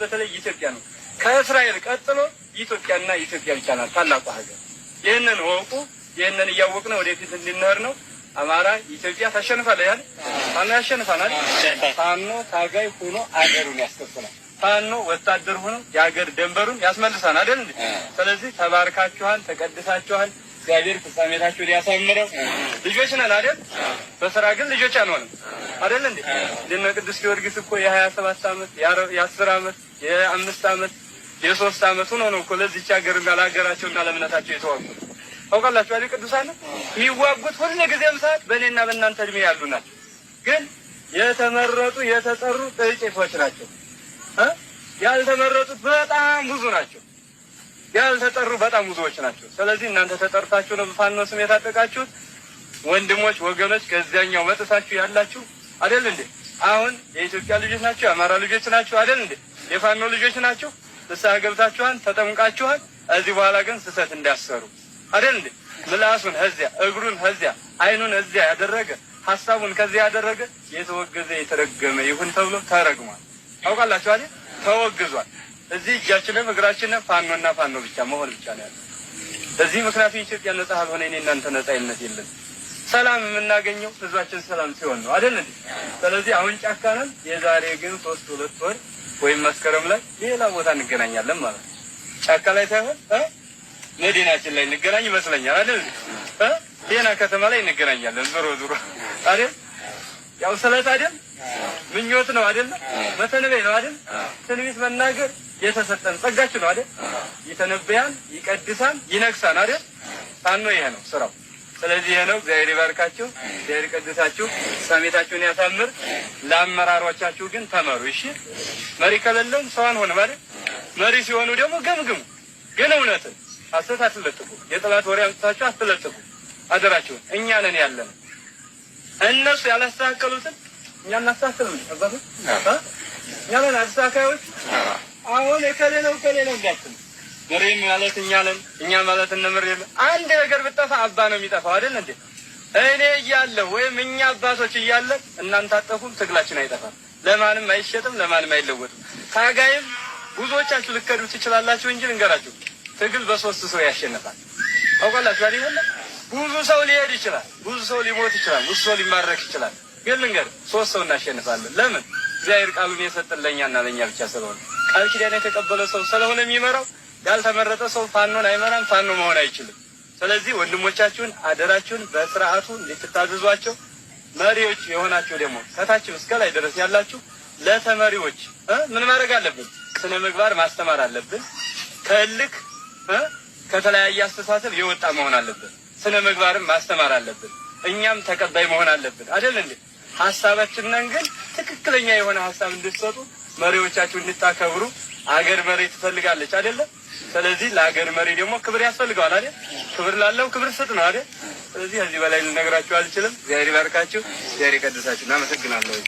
በተለይ ኢትዮጵያ ነው። ከእስራኤል ቀጥሎ ኢትዮጵያና ኢትዮጵያ ብቻ ናት ታላቋ ሀገር። ይህንን ወቁ። ይህንን እያወቅን ወደፊት እንድንሄድ ነው። አማራ ኢትዮጵያ ታሸንፋለች አይደል? ፋኖ ያሸንፋናል። ፋኖ ታጋይ ሆኖ አገሩን ያስከፍላል። ፋኖ ወታደር ሆኖ የሀገር ደንበሩን ያስመልሳል አይደል? ስለዚህ ተባርካችኋል፣ ተቀድሳችኋል። እግዚአብሔር ፍጻሜታችሁን ያሳምረው። ልጆች ነን አይደል? በስራ ግን ልጆች አንሆንም አይደል እንዴ? ለነ ቅዱስ ጊዮርጊስ እኮ የ27 ዓመት የ10 ዓመት የ5 ዓመት የ3 ዓመት ሆኖ ነው እኮ ለዚች ሀገርና ለሀገራቸውና ለእምነታቸው የተዋጉት። ታውቃላችሁ አይደል? ቅዱሳን የሚዋጉት ሁሉ ጊዜም ሰዓት በእኔና በእናንተ እድሜ ያሉ ናቸው። ግን የተመረጡ የተጠሩ ጥቂቶች ናቸው። ያልተመረጡት በጣም ብዙ ናቸው። ያልተጠሩ በጣም ብዙዎች ናቸው። ስለዚህ እናንተ ተጠርታችሁ ነው በፋኖ ስም የታጠቃችሁት። ወንድሞች ወገኖች፣ ከዚያኛው መጥታችሁ ያላችሁ አይደል እንዴ? አሁን የኢትዮጵያ ልጆች ናችሁ፣ የአማራ ልጆች ናችሁ አይደል እንዴ? የፋኖ ልጆች ናችሁ። ንስሐ ገብታችኋል፣ ተጠምቃችኋል። እዚህ በኋላ ግን ስህተት እንዳሰሩ አይደል እንዴ? ምላሱን እዚያ እግሩን እዚያ አይኑን እዚያ ያደረገ ሐሳቡን ከዚያ ያደረገ የተወገዘ የተረገመ ይሁን ተብሎ ተረግሟል። ታውቃላችሁ አይደል? ተወግዟል። እዚህ እጃችንም እግራችንም ፋኖና ፋኖ ብቻ መሆን ብቻ ነው ያለው። በዚህ ምክንያት ኢትዮጵያ ነጻ ሆነ እኔ እናንተ ነጻነት የለም። ሰላም የምናገኘው ህዝባችን ሰላም ሲሆን ነው አይደል እንዴ? ስለዚህ አሁን ጫካ ነን። የዛሬ ግን 2 ወር ወይም መስከረም ላይ ሌላ ቦታ እንገናኛለን ማለት ነው። ጫካ ላይ ሳይሆን መዲናችን ላይ እንገናኝ ይመስለኛል አይደል? ጤና ከተማ ላይ እንገናኛለን። ዞሮ አይደል? ያው ስለት አይደል? ምኞት ነው አይደል? መተንበይ ነው አይደል? ትንቢት መናገር የተሰጠን ጸጋችን ነው አይደል? ይተነበያል፣ ይቀድሳል፣ ይነግሳል አይደል? ፋኖ ይሄ ነው ስራው። ስለዚህ ይሄ ነው። እግዚአብሔር ይባርካችሁ፣ እግዚአብሔር ይቀድሳችሁ፣ ሰሜታችሁን ያሳምር። ለአመራሮቻችሁ ግን ተመሩ እሺ። መሪ ከሌለም ሰው አንሆንም አይደል? መሪ ሲሆኑ ደግሞ ገምግሙ። ግን እውነትን ሐሰት አትለጥፉ። የጠላት ወሬ አምጥታችሁ አትለጥፉ። አደራችሁን። እኛ ነን ያለን። እነሱ ያላስተካከሉትን እኛ እናስተካክለው ነው አባቱ እኛ ነን አስተካካዮች። አሁን የከሌ ነው እንዳትሉ። መሪም ማለት እኛ ነን። እኛ ማለት እነመሪም አንድ ነገር ብጠፋ አባ ነው የሚጠፋው አይደል እንዴ? እኔ እያለሁ ወይም እኛ አባቶች እያለን እናንተ አጠፉም፣ ትግላችን አይጠፋም። ለማንም አይሸጥም፣ ለማንም አይለወጥም። ታጋይም ብዙዎቻችሁ ልከዱ ትችላላችሁ እንጂ እንገራችሁ ትግል በ3 ሰው ያሸንፋል። ታውቃላችሁ አይደል? ብዙ ሰው ሊሄድ ይችላል፣ ብዙ ሰው ሊሞት ይችላል፣ ብዙ ሰው ሊማረክ ይችላል። ግን ልንገር 3 ሰው እናሸንፋለን። ለምን? እግዚአብሔር ቃሉን የሰጠን ለኛና ለኛ ብቻ ስለሆነ ቃል ኪዳን የተቀበለ ሰው ስለሆነ የሚመራው። ያልተመረጠ ሰው ፋኖን አይመራም፣ ፋኖ መሆን አይችልም። ስለዚህ ወንድሞቻችሁን አደራችሁን በስርዓቱ እንድትታዘዟቸው። መሪዎች የሆናችሁ ደግሞ ከታችም እስከ ላይ ድረስ ያላችሁ ለተመሪዎች ምን ማድረግ አለብን? ስነ ምግባር ማስተማር አለብን። ከልክ ከተለያየ አስተሳሰብ የወጣ መሆን አለብን። ስነ ምግባርም ማስተማር አለብን። እኛም ተቀባይ መሆን አለብን አይደል እንዴ? ሐሳባችንን ግን ትክክለኛ የሆነ ሐሳብ እንድትሰጡ፣ መሪዎቻችሁ እንድታከብሩ። አገር መሪ ትፈልጋለች አይደለ? ስለዚህ ለአገር መሪ ደግሞ ክብር ያስፈልገዋል አይደል? ክብር ላለው ክብር ስጥ ነው አይደል? ስለዚህ ከዚህ በላይ ልነግራችሁ አልችልም። እግዚአብሔር ይባርካችሁ፣ እግዚአብሔር ይቀድሳችሁ። እናመሰግናለሁ።